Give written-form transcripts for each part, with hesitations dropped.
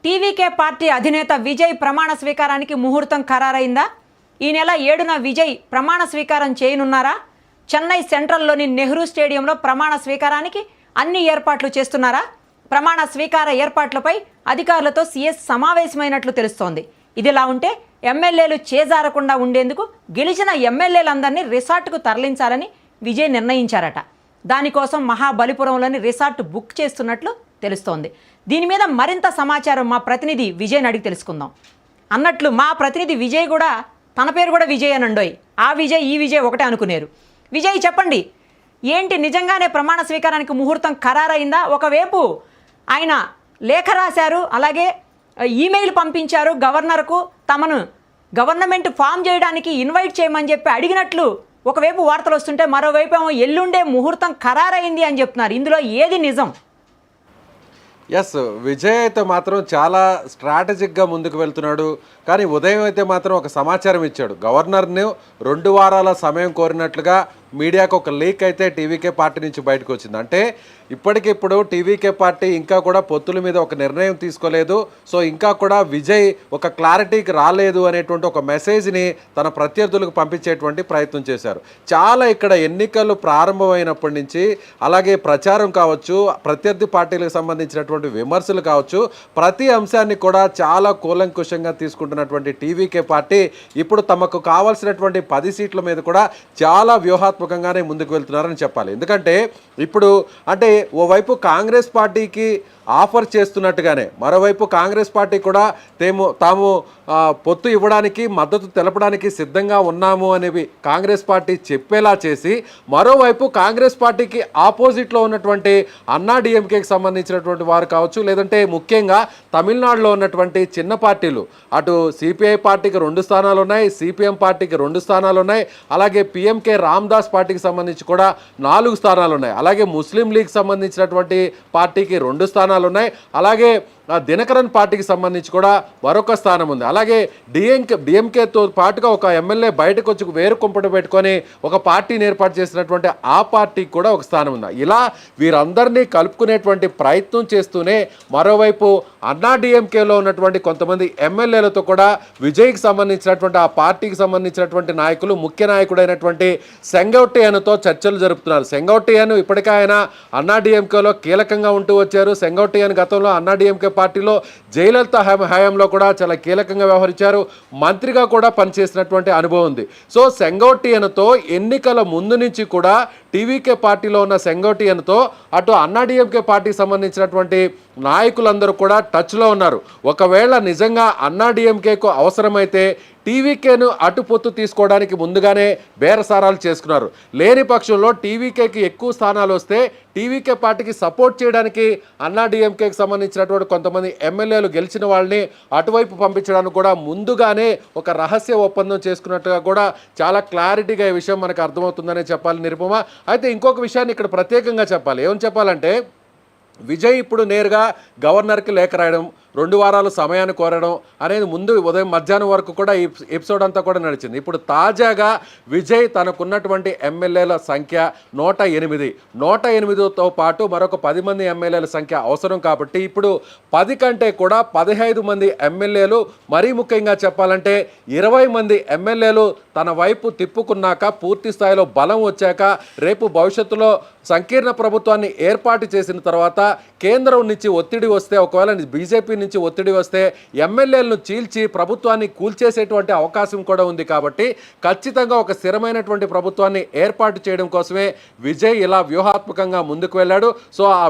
TVK party అధినేత విజయ్ ప్రమాణ స్వీకారానికి ముహూర్తం ఖరారైందా? ఈ నెల 7న విజయ్ ప్రమాణ స్వీకారం చేయనున్నారా? చెన్నై సెంట్రల్లోని నెహ్రూ స్టేడియంలో ప్రమాణ స్వీకారానికి అన్ని ఏర్పాట్లు చేస్తున్నారా? ప్రమాణ స్వీకార ఏర్పాట్లపై అధికారులతో సీఎస్ సమావేశమైనట్లు తెలుస్తోంది. ఇదిలా ఉంటే ఎమ్మెల్యేలు చేజారకుండా ఉండేందుకు గెలిచిన ఎమ్మెల్యేలందరినీ రిసార్ట్కు తరలించాలని విజయ్ నిర్ణయించారట. దానికోసం మహాబలిపురంలోని రిసార్ట్ బుక్ చేస్తున్నట్లు తెలుస్తోంది. దీని మీద మరింత సమాచారం మా ప్రతినిధి విజయ్ని అడిగి తెలుసుకుందాం. అన్నట్లు మా ప్రతినిధి విజయ్ కూడా తన పేరు కూడా విజయ్ అనండోయ్. ఆ విజయ్ ఈ విజయ్ ఒకటే అనుకునేరు. విజయ్ చెప్పండి, ఏంటి నిజంగానే ప్రమాణ స్వీకారానికి ముహూర్తం ఖరారైందా? ఒకవైపు ఆయన లేఖ రాశారు, అలాగే ఈమెయిల్ పంపించారు గవర్నర్కు, తమను గవర్నమెంట్ ఫామ్ చేయడానికి ఇన్వైట్ చేయమని చెప్పి అడిగినట్లు ఒకవైపు వార్తలు వస్తుంటే, మరోవైపు ఏమో ఎల్లుండే ముహూర్తం ఖరారైంది అని చెప్తున్నారు. ఇందులో ఏది నిజం? ఎస్, విజయ్ అయితే మాత్రం చాలా స్ట్రాటజిక్గా ముందుకు వెళ్తున్నాడు. కానీ ఉదయం అయితే మాత్రం ఒక సమాచారం ఇచ్చాడు. గవర్నర్ను 2 వారాల సమయం కోరినట్లుగా మీడియాకు ఒక లీక్ అయితే టీవీకే పార్టీ నుంచి బయటకు వచ్చింది. అంటే ఇప్పటికిప్పుడు టీవీకే పార్టీ ఇంకా కూడా పొత్తుల మీద ఒక నిర్ణయం తీసుకోలేదు. సో ఇంకా కూడా విజయ్ ఒక క్లారిటీకి రాలేదు అనేటువంటి ఒక మెసేజ్ని తన ప్రత్యర్థులకు పంపించేటువంటి ప్రయత్నం చేశారు. చాలా ఇక్కడ ఎన్నికలు ప్రారంభమైనప్పటి నుంచి, అలాగే ప్రచారం కావచ్చు, ప్రత్యర్థి పార్టీలకు సంబంధించినటువంటి విమర్శలు కావచ్చు, ప్రతి అంశాన్ని కూడా చాలా కూలంకుషంగా తీసుకుంటున్నటువంటి టీవీకే పార్టీ ఇప్పుడు తమకు కావాల్సినటువంటి 10 సీట్ల మీద కూడా చాలా వ్యూహాత్మకంగానే ముందుకు వెళ్తున్నారని చెప్పాలి. ఎందుకంటే ఇప్పుడు అంటే ఓవైపు కాంగ్రెస్ పార్టీకి ఆఫర్ చేస్తున్నట్టుగానే మరోవైపు కాంగ్రెస్ పార్టీ కూడా తాము పొత్తు ఇవ్వడానికి, మద్దతు తెలపడానికి సిద్ధంగా ఉన్నాము అనేవి కాంగ్రెస్ పార్టీ చెప్పేలా చేసి, మరోవైపు కాంగ్రెస్ పార్టీకి ఆపోజిట్లో ఉన్నటువంటి అన్నా డిఎంకేకి సంబంధించినటువంటి వారు కావచ్చు, లేదంటే ముఖ్యంగా తమిళనాడులో ఉన్నటువంటి చిన్న పార్టీలు, అటు సిపిఐ పార్టీకి 2 స్థానాలు ఉన్నాయి, సిపిఎం పార్టీకి 2 స్థానాలు ఉన్నాయి, అలాగే పిఎంకే రామ్దాస్ పార్టీకి సంబంధించి కూడా 4 స్థానాలు ఉన్నాయి, అలాగే ముస్లిం లీగ్ సంబంధించినటువంటి పార్టీకి 2 స్థానాలు ఉన్నాయి, అలాగే దినకరన్ పార్టీకి సంబంధించి కూడా మరొక స్థానం ఉంది, అలాగే డిఎంకేతో పాటుగా ఒక ఎమ్మెల్యే బయటకు వచ్చి వేరు కుంపట పెట్టుకొని ఒక పార్టీని ఏర్పాటు చేసినటువంటి ఆ పార్టీకి కూడా ఒక స్థానం ఉంది. ఇలా వీరందరినీ కలుపుకునేటువంటి ప్రయత్నం చేస్తూనే మరోవైపు అన్నా డిఎంకేలో ఉన్నటువంటి కొంతమంది ఎమ్మెల్యేలతో కూడా విజయ్కి సంబంధించినటువంటి ఆ పార్టీకి సంబంధించినటువంటి నాయకులు, ముఖ్య నాయకుడైనటువంటి సెంగౌట్టియన్తో చర్చలు జరుపుతున్నారు. సెంగౌట్టియన్ ఇప్పటికే ఆయన అన్నా డిఎంకేలో కీలకంగా ఉంటూ వచ్చారు. సెంగౌట్టియన్ గతంలో అన్నా డిఎంకే పార్టీలో జయలలిత హయాంలో కూడా చాలా కీలకంగా వ్యవహరించారు, మంత్రిగా కూడా పనిచేసినటువంటి అనుభవం ఉంది. సో సెంగౌట్టియన్తో ఎన్నికల ముందు నుంచి కూడా టీవీకే పార్టీలో ఉన్న సెంగౌట్టియన్తో అటు అన్నా డిఎంకే పార్టీకి సంబంధించినటువంటి నాయకులందరూ కూడా టచ్లో ఉన్నారు. ఒకవేళ నిజంగా అన్నా డిఎంకేకు అవసరమైతే టీవీకేను అటుపొత్తు తీసుకోవడానికి ముందుగానే బేరసారాలు చేసుకున్నారు. లేని పక్షంలో టీవీకేకి ఎక్కువ స్థానాలు వస్తే టీవీకే పార్టీకి సపోర్ట్ చేయడానికి అన్నా డిఎంకేకి సంబంధించినటువంటి కొంతమంది ఎమ్మెల్యేలు గెలిచిన వాళ్ళని అటువైపు పంపించడానికి కూడా ముందుగానే ఒక రహస్య ఒప్పందం చేసుకున్నట్టుగా కూడా చాలా క్లారిటీగా ఈ విషయం మనకు అర్థమవుతుందనే చెప్పాలి నిరుపమ. అయితే ఇంకొక విషయాన్ని ఇక్కడ ప్రత్యేకంగా చెప్పాలి. ఏమని చెప్పాలంటే, విజయ్ ఇప్పుడు నేరుగా గవర్నర్కి లేఖ రాయడం, 2 వారాలు సమయాన్ని కోరడం అనేది ముందు ఉదయం మధ్యాహ్నం వరకు కూడా ఈ ఎపిసోడ్ అంతా కూడా నడిచింది. ఇప్పుడు తాజాగా విజయ్ తనకున్నటువంటి ఎమ్మెల్యేల సంఖ్య 108. 108తో పాటు మరొక 10 మంది ఎమ్మెల్యేల సంఖ్య అవసరం కాబట్టి ఇప్పుడు 10 కంటే కూడా 15 మంది ఎమ్మెల్యేలు, మరీ ముఖ్యంగా చెప్పాలంటే 20 మంది ఎమ్మెల్యేలు తన వైపు తిప్పుకున్నాక, పూర్తి స్థాయిలో బలం వచ్చాక, రేపు భవిష్యత్తులో సంకీర్ణ ప్రభుత్వాన్ని ఏర్పాటు చేసిన తర్వాత కేంద్రం నుంచి ఒత్తిడి వస్తే, ఒకవేళ బీజేపీ నుంచి ఒత్తిడి వస్తే ఎమ్మెల్యేలను చీల్చి ప్రభుత్వాన్ని కూల్చేసేటువంటి అవకాశం కూడా ఉంది. కాబట్టి ఖచ్చితంగా ఒక స్థిరమైనటువంటి ప్రభుత్వాన్ని ఏర్పాటు చేయడం కోసమే విజయ్ ఇలా వ్యూహాత్మకంగా ముందుకు వెళ్ళాడు. సో ఆ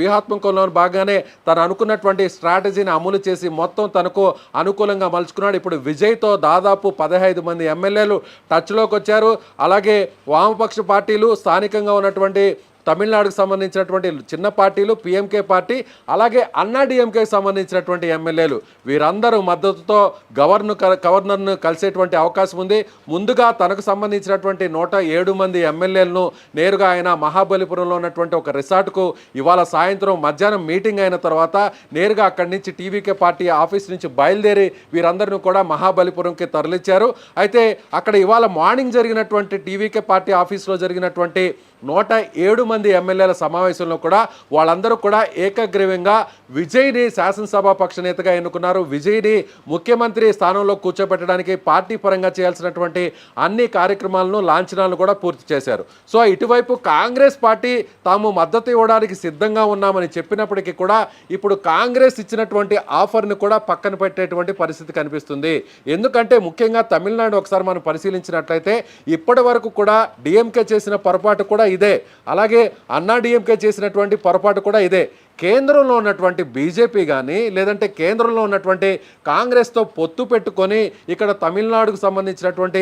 వ్యూహాత్మకంలో భాగంగానే తను అనుకున్నటువంటి స్ట్రాటజీని అమలు చేసి మొత్తం తనకు అనుకూలంగా మలుచుకున్నాడు. ఇప్పుడు విజయ్తో దాదాపు 15 మంది ఎమ్మెల్యేలు టచ్లోకి వచ్చారు. అలాగే వామపక్ష పార్టీలు, స్థానికంగా ఉన్నటువంటి తమిళనాడుకు సంబంధించినటువంటి చిన్న పార్టీలు, పిఎంకే పార్టీ, అలాగే అన్నా డిఎంకేకి సంబంధించినటువంటి ఎమ్మెల్యేలు, వీరందరూ మద్దతుతో గవర్నర్ను కలిసేటువంటి అవకాశం ఉంది. ముందుగా తనకు సంబంధించినటువంటి 107 మంది ఎమ్మెల్యేలను నేరుగా ఆయన మహాబలిపురంలో ఉన్నటువంటి ఒక రిసార్ట్కు ఇవాళ సాయంత్రం మధ్యాహ్నం మీటింగ్ అయిన తర్వాత నేరుగా అక్కడి నుంచి టీవీకే పార్టీ ఆఫీస్ నుంచి బయలుదేరి వీరందరినీ కూడా మహాబలిపురంకి తరలించారు. అయితే అక్కడ ఇవాళ మార్నింగ్ జరిగినటువంటి టీవీకే పార్టీ ఆఫీస్లో జరిగినటువంటి 107 మంది ఎమ్మెల్యేల సమావేశంలో కూడా వాళ్ళందరూ కూడా ఏకగ్రీవంగా విజయ్ని శాసనసభాపక్ష నేతగా ఎన్నుకున్నారు. విజయ్ని ముఖ్యమంత్రి స్థానంలో కూర్చోబెట్టడానికి పార్టీ పరంగా చేయాల్సినటువంటి అన్ని కార్యక్రమాలను లాంఛనాలను కూడా పూర్తి చేశారు. సో ఇటువైపు కాంగ్రెస్ పార్టీ తాము మద్దతు ఇవ్వడానికి సిద్ధంగా ఉన్నామని చెప్పినప్పటికీ కూడా ఇప్పుడు కాంగ్రెస్ ఇచ్చినటువంటి ఆఫర్ని కూడా పక్కన పెట్టేటువంటి పరిస్థితి కనిపిస్తుంది. ఎందుకంటే ముఖ్యంగా తమిళనాడు ఒకసారి మనం పరిశీలించినట్లయితే ఇప్పటి వరకు కూడా డిఎంకే చేసిన పొరపాటు కూడా ఇదే, అలాగే అన్నా డిఎంకే చేసినటువంటి పొరపాటు కూడా ఇదే. కేంద్రంలో ఉన్నటువంటి బీజేపీ కానీ లేదంటే కేంద్రంలో ఉన్నటువంటి కాంగ్రెస్తో పొత్తు పెట్టుకొని ఇక్కడ తమిళనాడుకు సంబంధించినటువంటి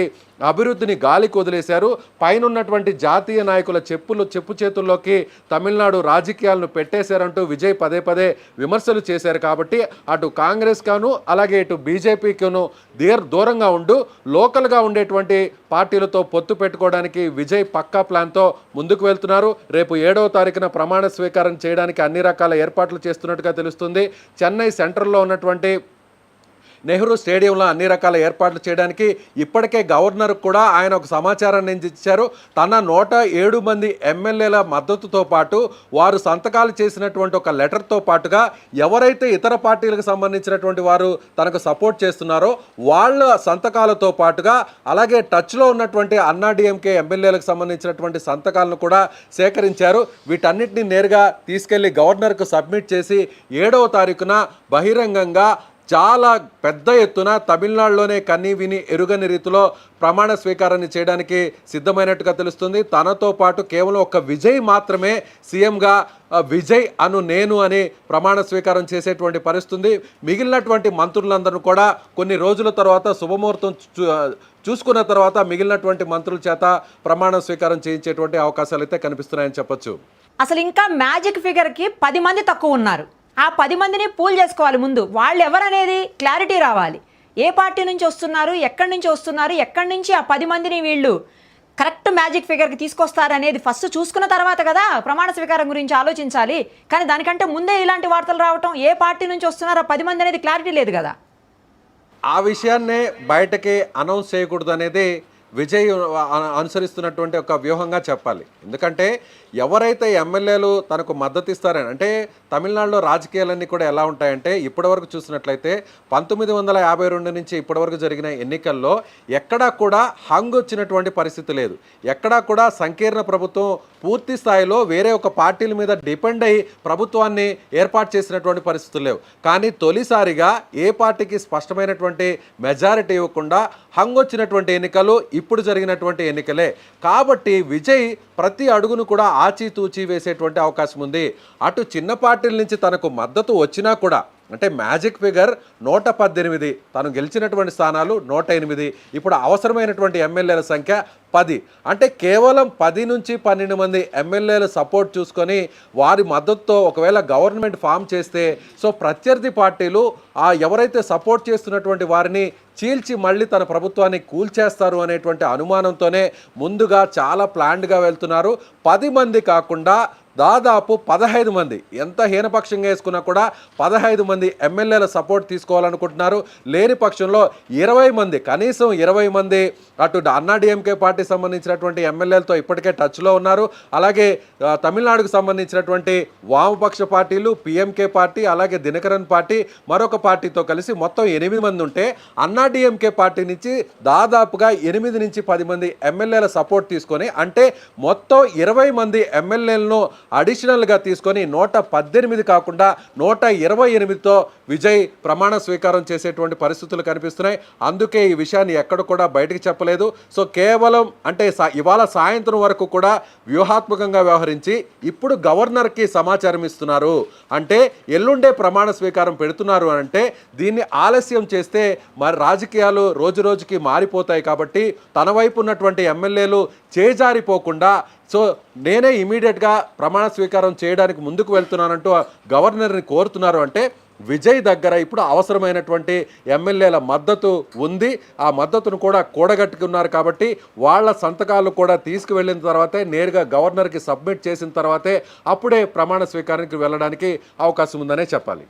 అభివృద్ధిని గాలికి వదిలేశారు. పైన ఉన్నటువంటి జాతీయ నాయకుల చెప్పు చేతుల్లోకి తమిళనాడు రాజకీయాలను పెట్టేశారంటూ విజయ్ పదే పదే విమర్శలు చేశారు. కాబట్టి అటు కాంగ్రెస్ కాను అలాగే ఇటు బీజేపీకిను దూరంగా ఉంటూ లోకల్గా ఉండేటువంటి పార్టీలతో పొత్తు పెట్టుకోవడానికి విజయ్ పక్కా ప్లాన్తో ముందుకు వెళ్తున్నారు. రేపు 7వ తారీఖున ప్రమాణ స్వీకారం చేయడానికి అన్ని రకాల ఏర్పాట్లు చేస్తున్నట్టుగా తెలుస్తుంది. చెన్నై సెంట్రల్లో ఉన్నటువంటి నెహ్రూ స్టేడియంలో అన్ని రకాల ఏర్పాట్లు చేయడానికి ఇప్పటికే గవర్నర్ కూడా ఆయన ఒక సమాచారాన్ని ఇచ్చారు. తన 107 మంది ఎమ్మెల్యేల మద్దతుతో పాటు వారు సంతకాలు చేసినటువంటి ఒక లెటర్తో పాటుగా ఎవరైతే ఇతర పార్టీలకు సంబంధించినటువంటి వారు తనకు సపోర్ట్ చేస్తున్నారో వాళ్ళ సంతకాలతో పాటుగా అలాగే టచ్లో ఉన్నటువంటి అన్నా డిఎంకే ఎమ్మెల్యేలకు సంబంధించినటువంటి సంతకాలను కూడా సేకరించారు. వీటన్నిటిని నేరుగా తీసుకెళ్లి గవర్నర్కు సబ్మిట్ చేసి 7వ తారీఖున బహిరంగంగా చాలా పెద్ద ఎత్తున తమిళనాడులోనే కన్నీ విని ఎరుగని రీతిలో ప్రమాణ స్వీకారాన్ని చేయడానికి సిద్ధమైనట్టుగా తెలుస్తుంది. తనతో పాటు కేవలం ఒక విజయ్ మాత్రమే సీఎంగా విజయ్ నేను అని ప్రమాణ స్వీకారం చేసేటువంటి పరిస్థితుంది. మిగిలినటువంటి మంత్రులందరూ కూడా కొన్ని రోజుల తర్వాత శుభముహూర్తం చూసుకున్న తర్వాత మిగిలినటువంటి మంత్రుల చేత ప్రమాణ స్వీకారం చేయించేటువంటి అవకాశాలు అయితే కనిపిస్తున్నాయని చెప్పొచ్చు. అసలు ఇంకా మ్యాజిక్ ఫిగర్కి 10 మంది తక్కువ ఉన్నారు. ఆ 10 మందిని పూల్ చేసుకోవాలి. ముందు వాళ్ళు ఎవరనేది క్లారిటీ రావాలి. ఏ పార్టీ నుంచి వస్తున్నారు, ఎక్కడి నుంచి వస్తున్నారు, ఎక్కడి నుంచి ఆ 10 మందిని వీళ్ళు కరెక్ట్ మ్యాజిక్ ఫిగర్కి తీసుకొస్తారు అనేది ఫస్ట్ చూసుకున్న తర్వాత కదా ప్రమాణ స్వీకారం గురించి ఆలోచించాలి. కానీ దానికంటే ముందే ఇలాంటి వార్తలు రావటం, ఏ పార్టీ నుంచి వస్తున్నారు ఆ 10 మంది అనేది క్లారిటీ లేదు కదా. ఆ విషయాన్నే బయటకి అనౌన్స్ చేయకూడదు అనేది విజయ్ అనుసరిస్తున్నటువంటి ఒక వ్యూహంగా చెప్పాలి. ఎందుకంటే ఎవరైతే ఎమ్మెల్యేలు తనకు మద్దతు ఇస్తారని, అంటే తమిళనాడులో రాజకీయాలన్నీ కూడా ఎలా ఉంటాయంటే ఇప్పటివరకు చూసినట్లయితే 1952 నుంచి ఇప్పటివరకు జరిగిన ఎన్నికల్లో ఎక్కడా కూడా హంగ్ వచ్చినటువంటి పరిస్థితి లేదు. ఎక్కడా కూడా సంకీర్ణ ప్రభుత్వం పూర్తి స్థాయిలో వేరే ఒక పార్టీల మీద డిపెండ్ అయ్యి ప్రభుత్వాన్ని ఏర్పాటు చేసినటువంటి పరిస్థితులు లేవు. కానీ తొలిసారిగా ఏ పార్టీకి స్పష్టమైనటువంటి మెజారిటీ ఇవ్వకుండా హంగ్ వచ్చినటువంటి ఎన్నికలు ఇప్పుడు జరిగినటువంటి ఎన్నికలే. కాబట్టి విజయ్ ప్రతి అడుగును కూడా ఆచితూచి వేసేటువంటి అవకాశం ఉంది. అటు చిన్న పార్టీల నుంచి తనకు మద్దతు వచ్చినా కూడా, అంటే మ్యాజిక్ ఫిగర్ 118, తను గెలిచినటువంటి స్థానాలు 108, ఇప్పుడు అవసరమైనటువంటి ఎమ్మెల్యేల సంఖ్య 10. అంటే కేవలం 10 నుంచి 12 మంది ఎమ్మెల్యేల సపోర్ట్ చూసుకొని వారి మద్దతుతో ఒకవేళ గవర్నమెంట్ ఫామ్ చేస్తే సో ప్రత్యర్థి పార్టీలు ఎవరైతే సపోర్ట్ చేస్తున్నటువంటి వారిని చీల్చి మళ్ళీ తన ప్రభుత్వాన్ని కూల్చేస్తారు అనేటువంటి అనుమానంతోనే ముందుగా చాలా ప్లాన్డ్గా వెళ్తున్నారు. 10 మంది కాకుండా దాదాపు 15 మంది, ఎంత హీనపక్షంగా వేసుకున్నా కూడా 15 మంది ఎమ్మెల్యేల సపోర్ట్ తీసుకోవాలనుకుంటున్నారు. లేని పక్షంలో 20 మంది, కనీసం 20 మంది అటు అన్నా డిఎంకే పార్టీ సంబంధించినటువంటి ఎమ్మెల్యేలతో ఇప్పటికే టచ్లో ఉన్నారు. అలాగే తమిళనాడుకు సంబంధించినటువంటి వామపక్ష పార్టీలు, పిఎంకే పార్టీ, అలాగే దినకరన్ పార్టీ, మరొక పార్టీతో కలిసి మొత్తం 8 మంది ఉంటే అన్నా డిఎంకే పార్టీ నుంచి దాదాపుగా 8 నుంచి 10 మంది ఎమ్మెల్యేల సపోర్ట్ తీసుకొని, అంటే మొత్తం 20 మంది ఎమ్మెల్యేలను అడిషనల్గా తీసుకొని 118 కాకుండా 128తో విజయ్ ప్రమాణ స్వీకారం చేసేటువంటి పరిస్థితులు కనిపిస్తున్నాయి. అందుకే ఈ విషయాన్ని ఎక్కడ కూడా బయటకు చెప్పలేదు. సో కేవలం అంటే ఇవాళ సాయంత్రం వరకు కూడా వ్యూహాత్మకంగా వ్యవహరించి ఇప్పుడు గవర్నర్కి సమాచారం ఇస్తున్నారు. అంటే ఎల్లుండే ప్రమాణ స్వీకారం పెడుతున్నారు అంటే దీన్ని ఆలస్యం చేస్తే మరి రాజకీయాలు రోజు రోజుకి మారిపోతాయి. కాబట్టి తన వైపు ఉన్నటువంటి ఎమ్మెల్యేలు చేజారిపోకుండా సో నేనే ఇమీడియట్గా ప్రమాణ స్వీకారం చేయడానికి ముందుకు వెళ్తున్నానంటూ గవర్నర్ని కోరుతున్నారు. అంటే విజయ్ దగ్గర ఇప్పుడు అవసరమైనటువంటి ఎమ్మెల్యేల మద్దతు ఉంది. ఆ మద్దతును కూడా కూడగట్టుకున్నారు. కాబట్టి వాళ్ళ సంతకాలు కూడా తీసుకువెళ్ళిన తర్వాతే నేరుగా గవర్నర్కి సబ్మిట్ చేసిన తర్వాతే అప్పుడే ప్రమాణ స్వీకారానికి వెళ్ళడానికి అవకాశం ఉందనే చెప్పాలి.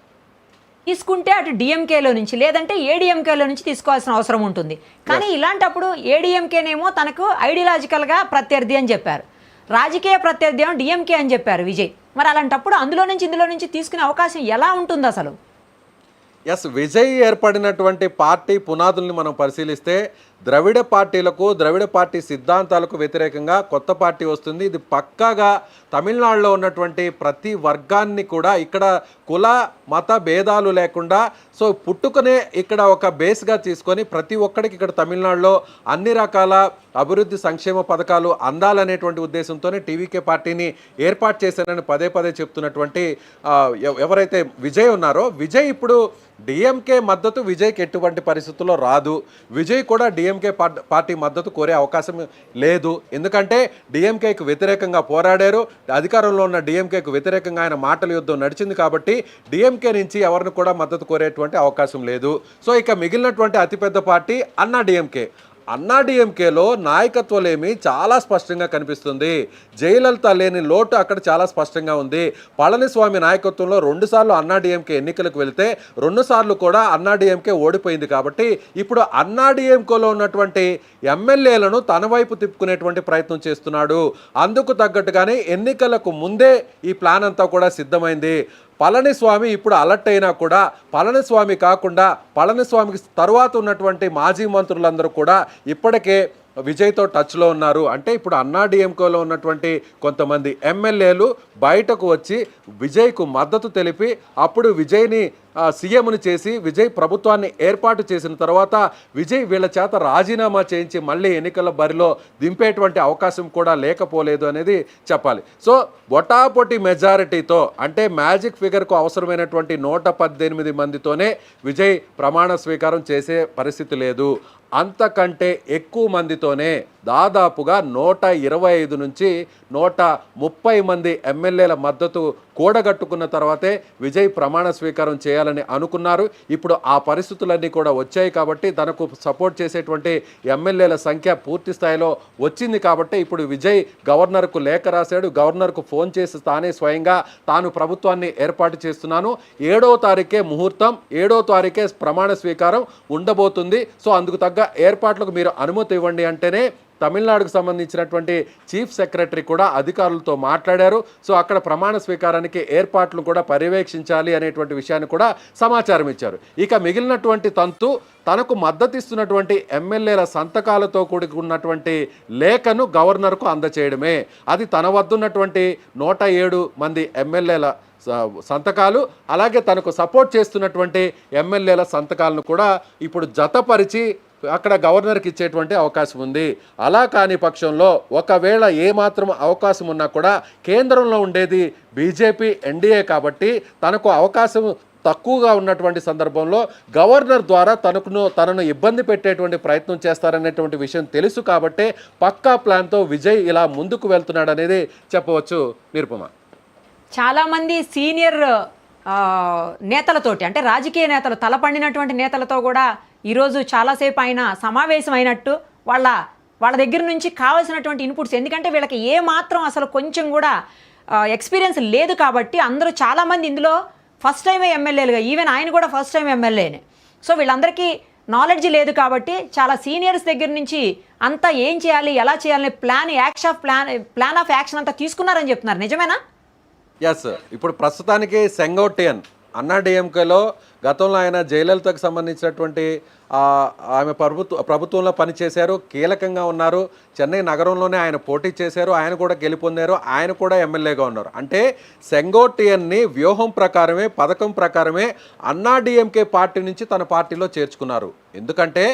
తీసుకుంటే అటు డిఎంకేలో నుంచి లేదంటే ఏడీఎంకేలో నుంచి తీసుకోవాల్సిన అవసరం ఉంటుంది. కానీ ఇలాంటప్పుడు ఏడీఎంకేనేమో తనకు ఐడియాలజికల్గా ప్రత్యర్థి అని చెప్పారు. రాజకీయ ప్రత్యర్థి ఏమో డిఎంకే అని చెప్పారు విజయ్. మరి అలాంటప్పుడు అందులో నుంచి ఇందులో నుంచి తీసుకునే అవకాశం ఎలా ఉంటుంది అసలు? ఎస్, విజయ్ ఏర్పడినటువంటి పార్టీ పునాదుల్ని మనం పరిశీలిస్తే ద్రవిడ పార్టీలకు, ద్రవిడ పార్టీ సిద్ధాంతాలకు వ్యతిరేకంగా కొత్త పార్టీ వస్తుంది. ఇది పక్కాగా తమిళనాడులో ఉన్నటువంటి ప్రతి వర్గాన్ని కూడా, ఇక్కడ కుల మత భేదాలు లేకుండా సో పుట్టుకనే ఇక్కడ ఒక బేస్గా తీసుకొని ప్రతి ఒక్కడికి ఇక్కడ తమిళనాడులో అన్ని రకాల అభివృద్ధి సంక్షేమ పథకాలు అందాలనేటువంటి ఉద్దేశంతోనే టీవీకే పార్టీని ఏర్పాటు చేశానని పదే పదే చెప్తున్నటువంటి ఎవరైతే విజయ్ ఉన్నారో, విజయ్ ఇప్పుడు డిఎంకే మద్దతు విజయ్కి ఎటువంటి పరిస్థితుల్లో రాదు. విజయ్ కూడా డిఎంకే పార్టీ మద్దతు కోరే అవకాశం లేదు. ఎందుకంటే డిఎంకేకు వ్యతిరేకంగా పోరాడారు, అధికారంలో ఉన్న డిఎంకేకు వ్యతిరేకంగా ఆయన మాటల యుద్ధం నడిచింది కాబట్టి డిఎంకే నుంచి ఎవరిని కూడా మద్దతు కోరేటువంటి అవకాశం లేదు. సో ఇక మిగిలినటువంటి అతిపెద్ద పార్టీ అన్నా డిఎంకే. అన్నా డిఎంకేలో నాయకత్వలేమి చాలా స్పష్టంగా కనిపిస్తుంది. జయలలిత లేని లోటు అక్కడ చాలా స్పష్టంగా ఉంది. పళనిస్వామి నాయకత్వంలో 2 సార్లు అన్నా డిఎంకే ఎన్నికలకు వెళితే 2 సార్లు కూడా అన్నా డిఎంకే ఓడిపోయింది. కాబట్టి ఇప్పుడు అన్నా డిఎంకేలో ఉన్నటువంటి ఎమ్మెల్యేలను తన వైపు తిప్పుకునేటువంటి ప్రయత్నం చేస్తున్నాడు. అందుకు తగ్గట్టుగానే ఎన్నికలకు ముందే ఈ ప్లాన్ అంతా కూడా సిద్ధమైంది. పళనిస్వామి ఇప్పుడు అలర్ట్ అయినా కూడా పళనిస్వామి కాకుండా పళనిస్వామికి తరువాత ఉన్నటువంటి మాజీ మంత్రులందరూ కూడా ఇప్పటికే విజయ్తో టచ్లో ఉన్నారు. అంటే ఇప్పుడు అన్నా డిఎంకేలో ఉన్నటువంటి కొంతమంది ఎమ్మెల్యేలు బయటకు వచ్చి విజయ్కు మద్దతు తెలిపి అప్పుడు విజయ్ని సీఎంని చేసి విజయ్ ప్రభుత్వాన్ని ఏర్పాటు చేసిన తర్వాత విజయ్ వీళ్ళ చేత రాజీనామా చేయించి మళ్ళీ ఎన్నికల బరిలో దింపేటువంటి అవకాశం కూడా లేకపోలేదు అనేది చెప్పాలి. సో బొటాపొటి మెజారిటీతో, అంటే మ్యాజిక్ ఫిగర్కు అవసరమైనటువంటి 118 మందితోనే విజయ్ ప్రమాణ స్వీకారం చేసే పరిస్థితి లేదు. అంతకంటే ఎక్కువ మందితోనే దాదాపుగా 125 నుంచి 130 మంది ఎమ్మెల్యేల మద్దతు కూడగట్టుకున్న తర్వాతే విజయ్ ప్రమాణ స్వీకారం చేయాలని అనుకున్నారు. ఇప్పుడు ఆ పరిస్థితులన్నీ కూడా వచ్చాయి కాబట్టి తనకు సపోర్ట్ చేసేటువంటి ఎమ్మెల్యేల సంఖ్య పూర్తి స్థాయిలో వచ్చింది. కాబట్టి ఇప్పుడు విజయ్ గవర్నర్కు లేఖ రాశాడు. గవర్నర్కు ఫోన్ చేసి తానే స్వయంగా తాను ప్రభుత్వాన్ని ఏర్పాటు చేస్తున్నాను, 7వ తారీఖే ముహూర్తం, 7వ తారీఖే ప్రమాణ స్వీకారం ఉండబోతుంది, సో అందుకు తగ్గ ఏర్పాట్లకు మీరు అనుమతి ఇవ్వండి అంటేనే తమిళనాడుకు సంబంధించినటువంటి చీఫ్ సెక్రటరీ కూడా అధికారులతో మాట్లాడారు. సో అక్కడ ప్రమాణ స్వీకారానికి ఏర్పాట్లు కూడా పర్యవేక్షించాలి అనేటువంటి విషయాన్ని కూడా సమాచారం ఇచ్చారు. ఇక మిగిలినటువంటి తంతు తనకు మద్దతిస్తున్నటువంటి ఎమ్మెల్యేల సంతకాలతో కూడుకున్నటువంటి లేఖను గవర్నర్కు అందచేయడమే. అది తన వద్దున్నటువంటి 107 మంది ఎమ్మెల్యేల సంతకాలు, అలాగే తనకు సపోర్ట్ చేస్తున్నటువంటి ఎమ్మెల్యేల సంతకాలను కూడా ఇప్పుడు జతపరిచి అక్కడ గవర్నర్కి ఇచ్చేటువంటి అవకాశం ఉంది. అలా కాని పక్షంలో ఒకవేళ ఏమాత్రం అవకాశం ఉన్నా కూడా కేంద్రంలో ఉండేది బీజేపీ ఎన్డీఏ కాబట్టి తనకు అవకాశం తక్కువగా ఉన్నటువంటి సందర్భంలో గవర్నర్ ద్వారా తనను ఇబ్బంది పెట్టేటువంటి ప్రయత్నం చేస్తారనేటువంటి విషయం తెలుసు కాబట్టే పక్కా ప్లాన్తో విజయ్ ఇలా ముందుకు వెళ్తున్నాడు అనేది చెప్పవచ్చు. నిరుపమ, చాలామంది సీనియర్ నేతలతోటి, అంటే రాజకీయ నేతలు, తలపండినటువంటి నేతలతో కూడా ఈరోజు చాలాసేపు ఆయన సమావేశం అయినట్టు వాళ్ళ దగ్గర నుంచి కావాల్సినటువంటి ఇన్పుట్స్, ఎందుకంటే వీళ్ళకి ఏ మాత్రం అసలు కొంచెం కూడా ఎక్స్పీరియన్స్ లేదు కాబట్టి అందరూ చాలామంది ఇందులో ఫస్ట్ టైమే ఎమ్మెల్యేలుగా, ఈవెన్ ఆయన కూడా ఫస్ట్ టైం ఎమ్మెల్యేనే. సో వీళ్ళందరికీ నాలెడ్జ్ లేదు కాబట్టి చాలా సీనియర్స్ దగ్గర నుంచి అంతా ఏం చేయాలి, ఎలా చేయాలనే ప్లాన్ ఆఫ్ యాక్షన్ అంతా తీసుకున్నారని చెప్తున్నారు. నిజమేనా? ఎస్, ఇప్పుడు ప్రస్తుతానికి సెంగోటియన్ అన్నా డిఎంకేలో గతంలో ఆయన జయలలితకు సంబంధించినటువంటి ఆమె ప్రభుత్వంలో పనిచేశారు, కీలకంగా ఉన్నారు. చెన్నై నగరంలోనే ఆయన పోటీ చేశారు, ఆయన కూడా గెలుపొందారు, ఆయన కూడా ఎమ్మెల్యేగా ఉన్నారు. అంటే సెంగోటియన్ని వ్యూహం ప్రకారమే, పథకం ప్రకారమే అన్నా డిఎంకే పార్టీ నుంచి తన పార్టీలో చేర్చుకున్నారు. ఎందుకంటే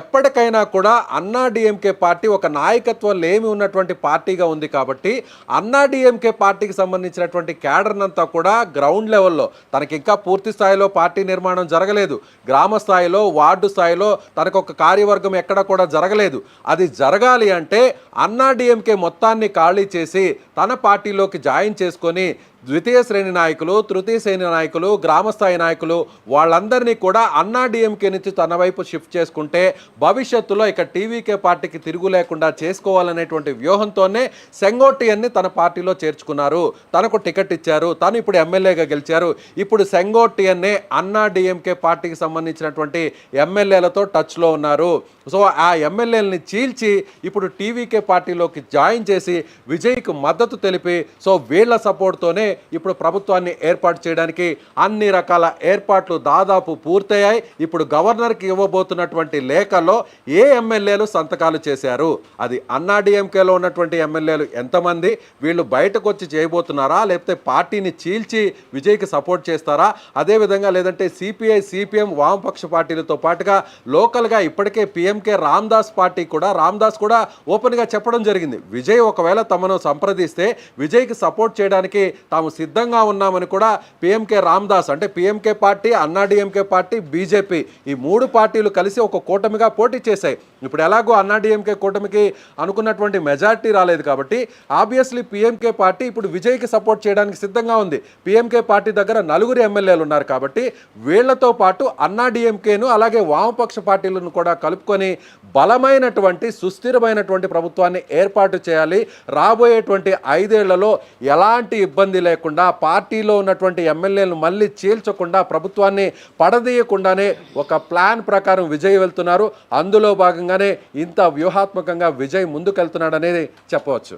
ఎప్పటికైనా కూడా అన్నా డిఎంకే పార్టీ ఒక నాయకత్వం లేమి ఉన్నటువంటి పార్టీగా ఉంది కాబట్టి అన్నా డిఎంకే పార్టీకి సంబంధించినటువంటి క్యాడర్నంతా కూడా గ్రౌండ్ లెవెల్లో, తనకి ఇంకా పూర్తి స్థాయిలో పార్టీ నిర్మాణం జరగలేదు, గ్రామ స్థాయిలో, వార్డు స్థాయిలో తనకు ఒక కార్యవర్గం ఎక్కడ కూడా జరగలేదు. అది జరగాలి అంటే అన్నా డిఎంకే మొత్తాన్ని ఖాళీ చేసి తన పార్టీలోకి జాయిన్ చేసుకొని ద్వితీయ శ్రేణి నాయకులు, తృతీయ శ్రేణి నాయకులు, గ్రామస్థాయి నాయకులు వాళ్ళందరినీ కూడా అన్నా డిఎంకే నుంచి తన వైపు షిఫ్ట్ చేసుకుంటే భవిష్యత్తులో ఇక టీవీకే పార్టీకి తిరుగు లేకుండా చేసుకోవాలనేటువంటి వ్యూహంతోనే సెంగోట్టియన్ని తన పార్టీలో చేర్చుకున్నారు. తనకు టికెట్ ఇచ్చారు, తను ఇప్పుడు ఎమ్మెల్యేగా గెలిచారు. ఇప్పుడు సెంగోట్టియన్నే అన్నా డిఎంకే పార్టీకి సంబంధించినటువంటి ఎమ్మెల్యేలతో టచ్లో ఉన్నారు. సో ఆ ఎమ్మెల్యేలని చీల్చి ఇప్పుడు టీవీకే పార్టీలోకి జాయిన్ చేసి విజయ్కి మద్దతు తెలిపి సో వీళ్ళ సపోర్ట్తోనే ఇప్పుడు ప్రభుత్వాన్ని ఏర్పాటు చేయడానికి అన్ని రకాల ఏర్పాట్లు దాదాపు పూర్తయ్యాయి. ఇప్పుడు గవర్నర్కి ఇవ్వబోతున్నటువంటి లేఖలో ఏ ఎమ్మెల్యేలు సంతకాలు చేశారు, అది అన్నా డిఎంకేలో ఉన్నటువంటి ఎమ్మెల్యేలు ఎంతమంది, వీళ్ళు బయటకు వచ్చి చేయబోతున్నారా, లేకపోతే పార్టీని చీల్చి విజయ్కి సపోర్ట్ చేస్తారా, అదేవిధంగా లేదంటే సిపిఐ సిపిఎం వామపక్ష పార్టీలతో పాటుగా లోకల్గా ఇప్పటికే పిఎంకే రామ్దాస్ పార్టీ కూడా రామ్దాస్ కూడా ఓపెన్గా చెప్పడం జరిగింది. విజయ్ ఒకవేళ తమను సంప్రదిస్తే విజయ్కి సపోర్ట్ చేయడానికి తాము సిద్ధంగా ఉన్నామని కూడా పిఎంకే రామ్దాస్ అంటే పిఎంకే పార్టీ, అన్నా డిఎంకే పార్టీ, బీజేపీ ఈ మూడు పార్టీలు కలిసి ఒక కూటమిగా పోటీ చేశాయి. ఇప్పుడు ఎలాగో అన్నా డిఎంకే కూటమికి అనుకున్నటువంటి మెజారిటీ రాలేదు కాబట్టి ఆబ్వియస్లీ పిఎంకే పార్టీ ఇప్పుడు విజయ్కి సపోర్ట్ చేయడానికి సిద్ధంగా ఉంది. పిఎంకే పార్టీ దగ్గర 4 ఎమ్మెల్యేలు ఉన్నారు కాబట్టి వీళ్లతో పాటు అన్నా డిఎంకేను అలాగే వామపక్ష పార్టీలను కూడా కలుపుకొని బలమైనటువంటి సుస్థిరమైనటువంటి ప్రభుత్వాన్ని ఏర్పాటు చేయాలి. రాబోయేటువంటి 5 ఏళ్లలో ఎలాంటి ఇబ్బంది లేకుండా పార్టీలో ఉన్నటువంటి ఎమ్మెల్యేలను మళ్ళీ చీల్చకుండా ప్రభుత్వాన్ని పడదీయకుండానే ఒక ప్లాన్ ప్రకారం విజయ్ వెళ్తున్నారు. అందులో భాగంగానే ఇంత వ్యూహాత్మకంగా విజయ్ ముందుకెళ్తున్నాడనేది చెప్పవచ్చు.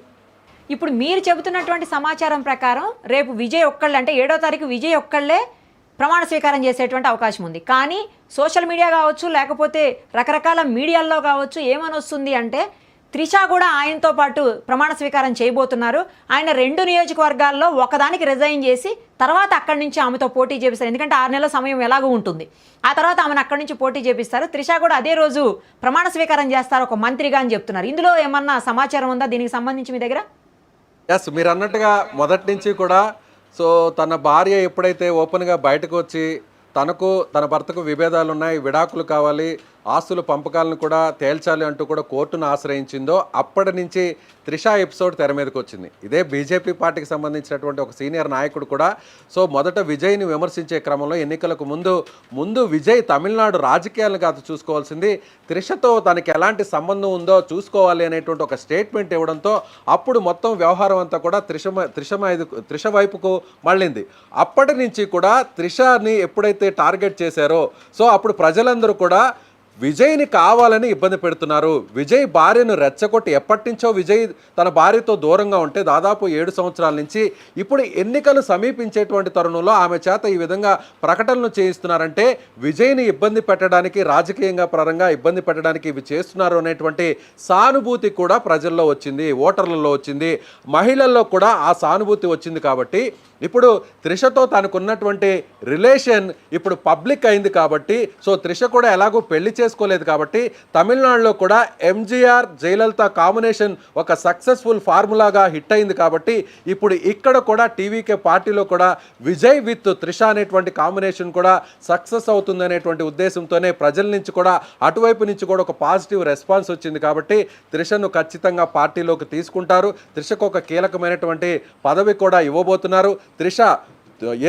ఇప్పుడు మీరు చెబుతున్నటువంటి సమాచారం ప్రకారం రేపు విజయ్ ఒక్కళ్ళే అంటే 7వ తారీఖు విజయ్ ఒక్కళ్ళే ప్రమాణ స్వీకారం చేసేటువంటి అవకాశం ఉంది. కానీ సోషల్ మీడియా కావచ్చు లేకపోతే రకరకాల మీడియాల్లో కావచ్చు ఏమని వస్తుంది అంటే త్రిష కూడా ఆయనతో పాటు ప్రమాణ స్వీకారం చేయబోతున్నారు. ఆయన 2 నియోజకవర్గాల్లో ఒకదానికి రిజైన్ చేసి తర్వాత అక్కడి నుంచి ఆమెతో పోటీ చేపిస్తారు. ఎందుకంటే 6 నెలల సమయం ఎలాగో ఉంటుంది. ఆ తర్వాత ఆమెను అక్కడి నుంచి పోటీ చేపిస్తారు. త్రిష కూడా అదే రోజు ప్రమాణ స్వీకారం చేస్తారు ఒక మంత్రిగా అని చెప్తున్నారు. ఇందులో ఏమన్నా సమాచారం ఉందా దీనికి సంబంధించి మీ దగ్గర? ఎస్, మీరు అన్నట్టుగా మొదటి నుంచి కూడా సో తన భార్య ఎప్పుడైతే ఓపెన్గా బయటకు వచ్చి తన భర్తకు విభేదాలు ఉన్నాయి, విడాకులు కావాలి, ఆస్తుల పంపకాలను కూడా తేల్చాలి అంటూ కూడా కోర్టును ఆశ్రయించిందో అప్పటి నుంచి త్రిష ఎపిసోడ్ తెర మీదకి వచ్చింది. ఇదే బీజేపీ పార్టీకి సంబంధించినటువంటి ఒక సీనియర్ నాయకుడు కూడా సో మొదట విజయ్ని విమర్శించే క్రమంలో ఎన్నికలకు ముందు విజయ్ తమిళనాడు రాజకీయాలను కాదు చూసుకోవాల్సింది, త్రిషతో తనకి ఎలాంటి సంబంధం ఉందో చూసుకోవాలి అనేటువంటి ఒక స్టేట్మెంట్ ఇవ్వడంతో అప్పుడు మొత్తం వ్యవహారం అంతా కూడా త్రిష వైపుకు మళ్ళింది. అప్పటి నుంచి కూడా త్రిషని ఎప్పుడైతే టార్గెట్ చేశారో సో అప్పుడు ప్రజలందరూ కూడా విజయ్ని కావాలని ఇబ్బంది పెడుతున్నారు. విజయ్ భార్యను రెచ్చగొట్టి ఎప్పటి నుంచో విజయ్ తన భార్యతో దూరంగా ఉంటే దాదాపు 7 సంవత్సరాల నుంచి ఇప్పుడు ఎన్నికలు సమీపించేటువంటి తరుణంలో ఆమె చేత ఈ విధంగా ప్రకటనలు చేయిస్తున్నారంటే విజయ్ని ఇబ్బంది పెట్టడానికి రాజకీయంగా పరంగా ఇబ్బంది పెట్టడానికి ఇవి చేస్తున్నారు అనేటువంటి సానుభూతి కూడా ప్రజల్లో వచ్చింది, ఓటర్లలో వచ్చింది, మహిళల్లో కూడా ఆ సానుభూతి వచ్చింది. కాబట్టి ఇప్పుడు త్రిషతో తనకున్నటువంటి రిలేషన్ ఇప్పుడు పబ్లిక్ అయింది కాబట్టి సో త్రిష కూడా ఎలాగో పెళ్లి చేసుకోలేదు కాబట్టి తమిళనాడులో కూడా ఎంజీఆర్ జయలలిత కాంబినేషన్ ఒక సక్సెస్ఫుల్ ఫార్ములాగా హిట్ అయింది కాబట్టి ఇప్పుడు ఇక్కడ కూడా టీవీకే పార్టీలో కూడా విజయ్ విత్ త్రిష అనేటువంటి కాంబినేషన్ కూడా సక్సెస్ అవుతుంది అనేటువంటి ఉద్దేశంతోనే ప్రజల నుంచి కూడా అటువైపు నుంచి కూడా ఒక పాజిటివ్ రెస్పాన్స్ వచ్చింది. కాబట్టి త్రిషను ఖచ్చితంగా పార్టీలోకి తీసుకుంటారు. త్రిషకు ఒక కీలకమైనటువంటి పదవి కూడా ఇవ్వబోతున్నారు. త్రిష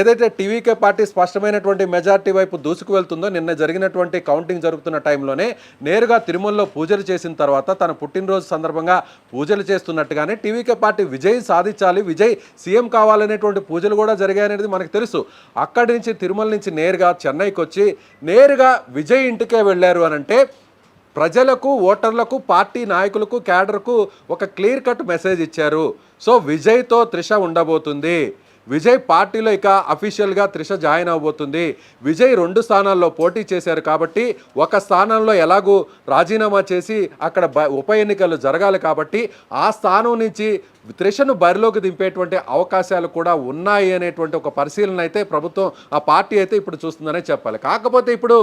ఏదైతే టీవీకే పార్టీ స్పష్టమైనటువంటి మెజార్టీ వైపు దూసుకు వెళ్తుందో నిన్న జరిగినటువంటి కౌంటింగ్ జరుగుతున్న టైంలోనే నేరుగా తిరుమలలో పూజలు చేసిన తర్వాత తన పుట్టినరోజు సందర్భంగా పూజలు చేస్తున్నట్టుగానే టీవీకే పార్టీ విజయ్ సాధించాలి, విజయ్ సీఎం కావాలనేటువంటి పూజలు కూడా జరిగాయనేది మనకు తెలుసు. అక్కడి నుంచి తిరుమల నుంచి నేరుగా చెన్నైకి వచ్చి నేరుగా విజయ్ ఇంటికే వెళ్ళారు అనంటే ప్రజలకు, ఓటర్లకు, పార్టీ నాయకులకు, క్యాడర్కు ఒక క్లియర్ కట్ మెసేజ్ ఇచ్చారు. సో విజయ్తో త్రిష ఉండబోతుంది, విజయ్ పార్టీలో ఇక అఫీషియల్గా త్రిష జాయిన్ అవబోతుంది. విజయ్ 2 స్థానాల్లో పోటీ చేశారు కాబట్టి ఒక స్థానంలో ఎలాగూ రాజీనామా చేసి అక్కడ ఉప ఎన్నికలు జరగాలి కాబట్టి ఆ స్థానం నుంచి త్రిషను బరిలోకి దింపేటువంటి అవకాశాలు కూడా ఉన్నాయి అనేటువంటి ఒక పరిశీలన అయితే ప్రభుత్వం ఆ పార్టీ అయితే ఇప్పుడు చూస్తుందనే చెప్పాలి. కాకపోతే ఇప్పుడు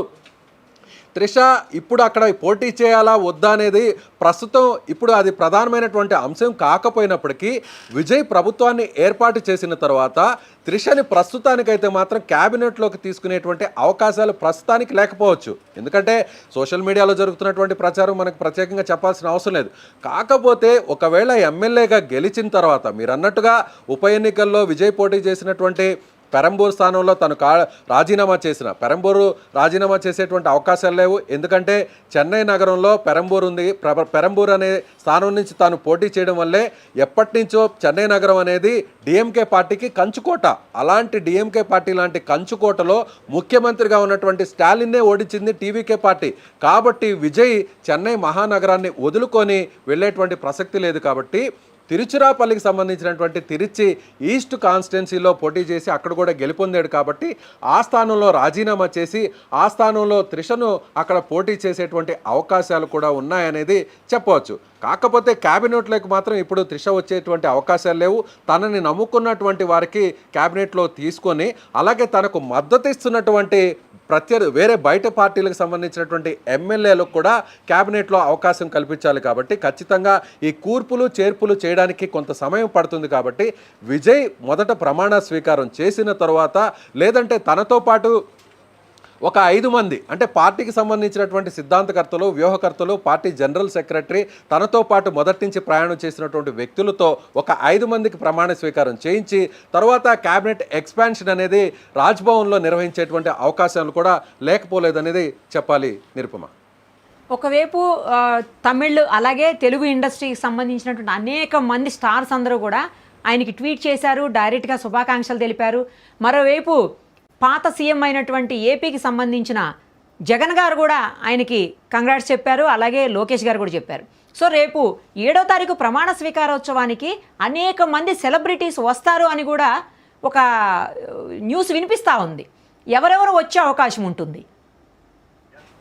త్రిష ఇప్పుడు అక్కడ పోటీ చేయాలా వద్దా అనేది ప్రస్తుతం ఇప్పుడు అది ప్రధానమైనటువంటి అంశం కాకపోయినప్పటికీ విజయ్ ప్రభుత్వాన్ని ఏర్పాటు చేసిన తర్వాత త్రిషని ప్రస్తుతానికైతే మాత్రం క్యాబినెట్లోకి తీసుకునేటువంటి అవకాశాలు ప్రస్తుతానికి లేకపోవచ్చు. ఎందుకంటే సోషల్ మీడియాలో జరుగుతున్నటువంటి ప్రచారం మనకు ప్రత్యేకంగా చెప్పాల్సిన అవసరం లేదు. కాకపోతే ఒకవేళ ఎమ్మెల్యేగా గెలిచిన తర్వాత మీరు అన్నట్టుగా ఉప ఎన్నికల్లో విజయ్ పోటీ చేసినటువంటి పెరంబూరు స్థానంలో తను రాజీనామా చేసిన పెరంబూరు రాజీనామా చేసేటువంటి అవకాశాలు లేవు. ఎందుకంటే చెన్నై నగరంలో పెరంబూరు ఉంది. పెరంబూరు అనే స్థానం నుంచి తాను పోటీ చేయడం వల్లే ఎప్పటి నుంచో చెన్నై నగరం అనేది డిఎంకే పార్టీకి కంచుకోట. అలాంటి డిఎంకే పార్టీ లాంటి కంచుకోటలో ముఖ్యమంత్రిగా ఉన్నటువంటి స్టాలిన్నే ఓడించింది టీవీకే పార్టీ. కాబట్టి విజయ్ చెన్నై మహానగరాన్ని వదులుకొని వెళ్ళేటువంటి ప్రసక్తి లేదు. కాబట్టి తిరుచిరాపల్లికి సంబంధించినటువంటి తిరుచి ఈస్ట్ కాన్స్టిట్యున్సీలో పోటీ చేసి అక్కడ కూడా గెలుపొందాడు. కాబట్టి ఆ స్థానంలో రాజీనామా చేసి ఆ స్థానంలో త్రిషను అక్కడ పోటీ చేసేటువంటి అవకాశాలు కూడా ఉన్నాయనేది చెప్పవచ్చు. కాకపోతే క్యాబినెట్లోకి మాత్రం ఇప్పుడు త్రిష వచ్చేటువంటి అవకాశాలు లేవు. తనని నమ్ముకున్నటువంటి వారికి క్యాబినెట్లో తీసుకొని అలాగే తనకు మద్దతు ఇస్తున్నటువంటి వేరే బయట పార్టీలకు సంబంధించినటువంటి ఎమ్మెల్యేలకు కూడా క్యాబినెట్లో అవకాశం కల్పించాలి. కాబట్టి ఖచ్చితంగా ఈ కూర్పులు చేర్పులు చేయడానికి కొంత సమయం పడుతుంది. కాబట్టి విజయ్ మొదట ప్రమాణ స్వీకారం చేసిన తర్వాత లేదంటే తనతో పాటు ఒక 5 మంది అంటే పార్టీకి సంబంధించినటువంటి సిద్ధాంతకర్తలు, వ్యూహకర్తలు, పార్టీ జనరల్ సెక్రటరీ, తనతో పాటు మొదటి నుంచి ప్రయాణం చేసినటువంటి వ్యక్తులతో ఒక 5 మందికి ప్రమాణ స్వీకారం చేయించి తర్వాత క్యాబినెట్ ఎక్స్పాన్షన్ అనేది రాజ్భవన్లో నిర్వహించేటువంటి అవకాశాలు కూడా లేకపోలేదనేది చెప్పాలి నిరుపమ. ఒకవైపు తమిళ్ అలాగే తెలుగు ఇండస్ట్రీకి సంబంధించినటువంటి అనేక మంది స్టార్స్ అందరూ కూడా ఆయనకి ట్వీట్ చేశారు, డైరెక్ట్గా శుభాకాంక్షలు తెలిపారు. మరోవైపు పాత సీఎం అయినటువంటి ఏపీకి సంబంధించిన జగన్ గారు కూడా ఆయనకి కంగ్రాట్స్ చెప్పారు, అలాగే లోకేష్ గారు కూడా చెప్పారు. సో రేపు 7వ తారీఖు ప్రమాణ స్వీకారోత్సవానికి అనేక మంది సెలబ్రిటీస్ వస్తారు అని కూడా ఒక న్యూస్ వినిపిస్తూ ఉంది. ఎవరెవరు వచ్చే అవకాశం ఉంటుంది?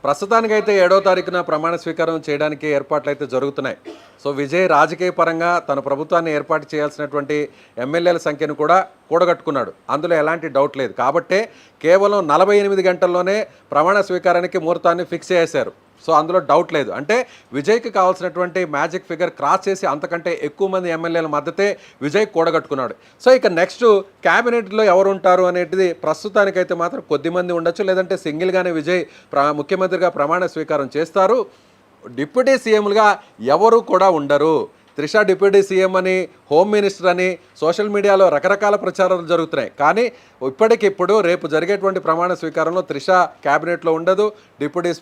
ప్రస్తుతానికైతే 7వ తారీఖున ప్రమాణ స్వీకారం చేయడానికి ఏర్పాట్లు అయితే జరుగుతున్నాయి. సో విజయ్ రాజకీయ పరంగా తన ప్రభుత్వాన్ని ఏర్పాటు చేయాల్సినటువంటి ఎమ్మెల్యేల సంఖ్యను కూడా కూడగట్టుకున్నాడు. అందులో ఎలాంటి డౌట్ లేదు. కాబట్టే కేవలం 48 గంటల్లోనే ప్రమాణ స్వీకారానికి ముహూర్తాన్ని ఫిక్స్ చేశారు. సో అందులో డౌట్ లేదు. అంటే విజయ్కి కావాల్సినటువంటి మ్యాజిక్ ఫిగర్ క్రాస్ చేసి అంతకంటే ఎక్కువ మంది ఎమ్మెల్యేల మద్దతే విజయ్ కూడగట్టుకున్నాడు. సో ఇక నెక్స్ట్ క్యాబినెట్లో ఎవరు ఉంటారు అనేది ప్రస్తుతానికైతే మాత్రం కొద్దిమంది ఉండొచ్చు, లేదంటే సింగిల్గానే విజయ్ ముఖ్యమంత్రిగా ప్రమాణ స్వీకారం చేస్తారు. డిప్యూటీ సీఎంలుగా ఎవరు కూడా ఉండరు. త్రిష డిప్యూటీ సీఎం అని, హోమ్ మినిస్టర్ అని సోషల్ మీడియాలో రకరకాల ప్రచారాలు జరుగుతున్నాయి. కానీ ఇప్పటికిప్పుడు రేపు జరిగేటువంటి ప్రమాణ స్వీకారంలో త్రిష క్యాబినెట్లో ఉండదు, డిప్యూటీ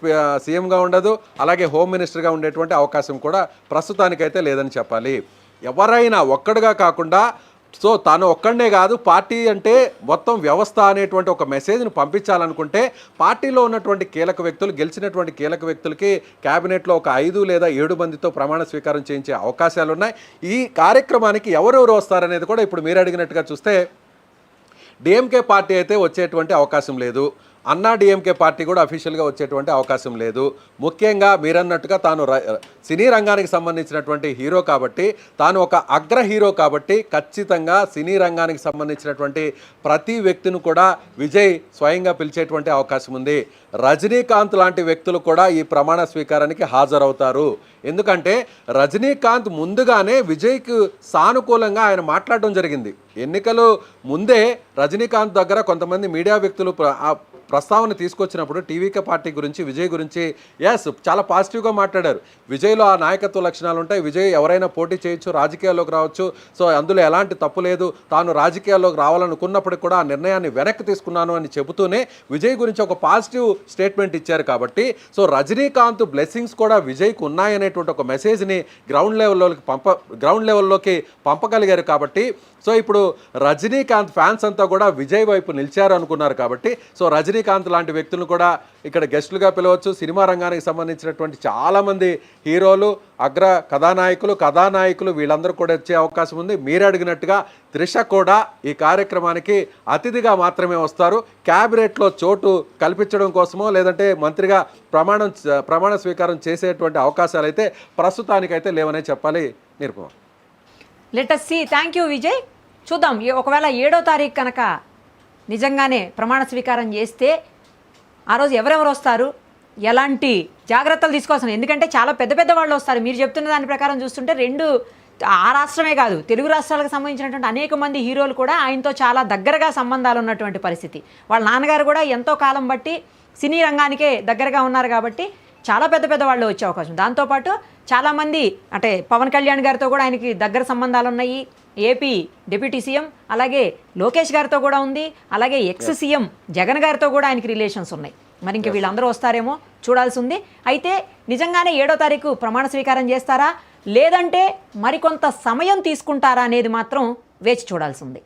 సీఎంగా ఉండదు, అలాగే హోమ్ మినిస్టర్గా ఉండేటువంటి అవకాశం కూడా ప్రస్తుతానికైతే లేదని చెప్పాలి. ఎవరైనా ఒక్కడుగా కాకుండా సో తాను ఒక్కడే కాదు, పార్టీ అంటే మొత్తం వ్యవస్థ అనేటువంటి ఒక మెసేజ్ను పంపించాలనుకుంటే పార్టీలో ఉన్నటువంటి కీలక వ్యక్తులు, గెలిచినటువంటి కీలక వ్యక్తులకి క్యాబినెట్లో ఒక 5 లేదా 7 మందితో ప్రమాణ స్వీకారం చేయించే అవకాశాలు ఉన్నాయి. ఈ కార్యక్రమానికి ఎవరెవరు వస్తారనేది కూడా ఇప్పుడు మీరు అడిగినట్టుగా చూస్తే డిఎంకే పార్టీ అయితే వచ్చేటువంటి అవకాశం లేదు. అన్నా డిఎంకే పార్టీ కూడా అఫీషియల్గా వచ్చేటువంటి అవకాశం లేదు. ముఖ్యంగా మీరన్నట్టుగా తాను సినీ రంగానికి సంబంధించినటువంటి హీరో కాబట్టి, తాను ఒక అగ్ర హీరో కాబట్టి ఖచ్చితంగా సినీ రంగానికి సంబంధించినటువంటి ప్రతి వ్యక్తిని కూడా విజయ్ స్వయంగా పిలిచేటువంటి అవకాశం ఉంది. రజనీకాంత్ లాంటి వ్యక్తులు కూడా ఈ ప్రమాణ స్వీకారానికి హాజరవుతారు. ఎందుకంటే రజనీకాంత్ ముందుగానే విజయ్కు సానుకూలంగా ఆయన మాట్లాడడం జరిగింది. ఎన్నికలు ముందే రజనీకాంత్ దగ్గర కొంతమంది మీడియా వ్యక్తులు ప్రస్తావన తీసుకొచ్చినప్పుడు టీవీకే పార్టీ గురించి, విజయ్ గురించి చాలా పాజిటివ్గా మాట్లాడారు. విజయ్లో ఆ నాయకత్వ లక్షణాలు ఉంటాయి, విజయ్ ఎవరైనా పోటీ చేయొచ్చు, రాజకీయాల్లోకి రావచ్చు, సో అందులో ఎలాంటి తప్పు లేదు, తాను రాజకీయాల్లోకి రావాలనుకున్నప్పటికీ కూడా ఆ నిర్ణయాన్ని వెనక్కి తీసుకున్నాను అని చెబుతూనే విజయ్ గురించి ఒక పాజిటివ్ స్టేట్మెంట్ ఇచ్చారు. కాబట్టి సో రజనీకాంత్ బ్లెస్సింగ్స్ కూడా విజయ్కు ఉన్నాయనేటువంటి ఒక మెసేజ్ని గ్రౌండ్ లెవెల్లోకి పంపగలిగారు. కాబట్టి సో ఇప్పుడు రజనీకాంత్ ఫ్యాన్స్ అంతా కూడా విజయ్ వైపు నిలిచారు అనుకున్నారు. కాబట్టి సో రజనీకాంత్ లాంటి వ్యక్తులను కూడా ఇక్కడ గెస్టులుగా పిలవచ్చు. సినిమా రంగానికి సంబంధించినటువంటి చాలామంది హీరోలు, అగ్ర కథానాయకులు వీళ్ళందరూ కూడా వచ్చే అవకాశం ఉంది. మీరు అడిగినట్టుగా త్రిష కూడా ఈ కార్యక్రమానికి అతిథిగా మాత్రమే వస్తారు. క్యాబినెట్లో చోటు కల్పించడం కోసమో లేదంటే మంత్రిగా ప్రమాణ స్వీకారం చేసేటువంటి అవకాశాలు అయితే ప్రస్తుతానికైతే లేవనే చెప్పాలి Nirupama. Let us see. Thank you Vijay. చూద్దాం, ఒకవేళ 7వ తారీఖు కనుక నిజంగానే ప్రమాణ స్వీకారం చేస్తే ఆ రోజు ఎవరెవరు వస్తారు, ఎలాంటి జాగ్రత్తలు తీసుకోవాల్సిన, ఎందుకంటే చాలా పెద్ద పెద్ద వాళ్ళు వస్తారు. మీరు చెప్తున్న దాని ప్రకారం చూస్తుంటే ఆ రాష్ట్రమే కాదు, తెలుగు రాష్ట్రాలకు సంబంధించినటువంటి అనేక మంది హీరోలు కూడా ఆయనతో చాలా దగ్గరగా సంబంధాలు ఉన్నటువంటి పరిస్థితి. వాళ్ళ నాన్నగారు కూడా ఎంతో కాలం బట్టి సినీ రంగానికే దగ్గరగా ఉన్నారు కాబట్టి చాలా పెద్ద పెద్ద వాళ్ళు వచ్చే అవకాశం. దాంతోపాటు చాలామంది అంటే పవన్ కళ్యాణ్ గారితో కూడా ఆయనకి దగ్గర సంబంధాలు ఉన్నాయి. ఏపీ డిప్యూటీ సీఎం అలాగే లోకేష్ గారితో కూడా ఉంది. అలాగే ఎక్స్ సీఎం జగన్ గారితో కూడా ఆయనకి రిలేషన్స్ ఉన్నాయి. మరి ఇంక వీళ్ళందరూ వస్తారేమో చూడాల్సి ఉంది. అయితే నిజంగానే 7వ తారీఖు ప్రమాణ స్వీకారం చేస్తారా లేదంటే మరికొంత సమయం తీసుకుంటారా అనేది మాత్రం వేచి చూడాల్సి ఉంది.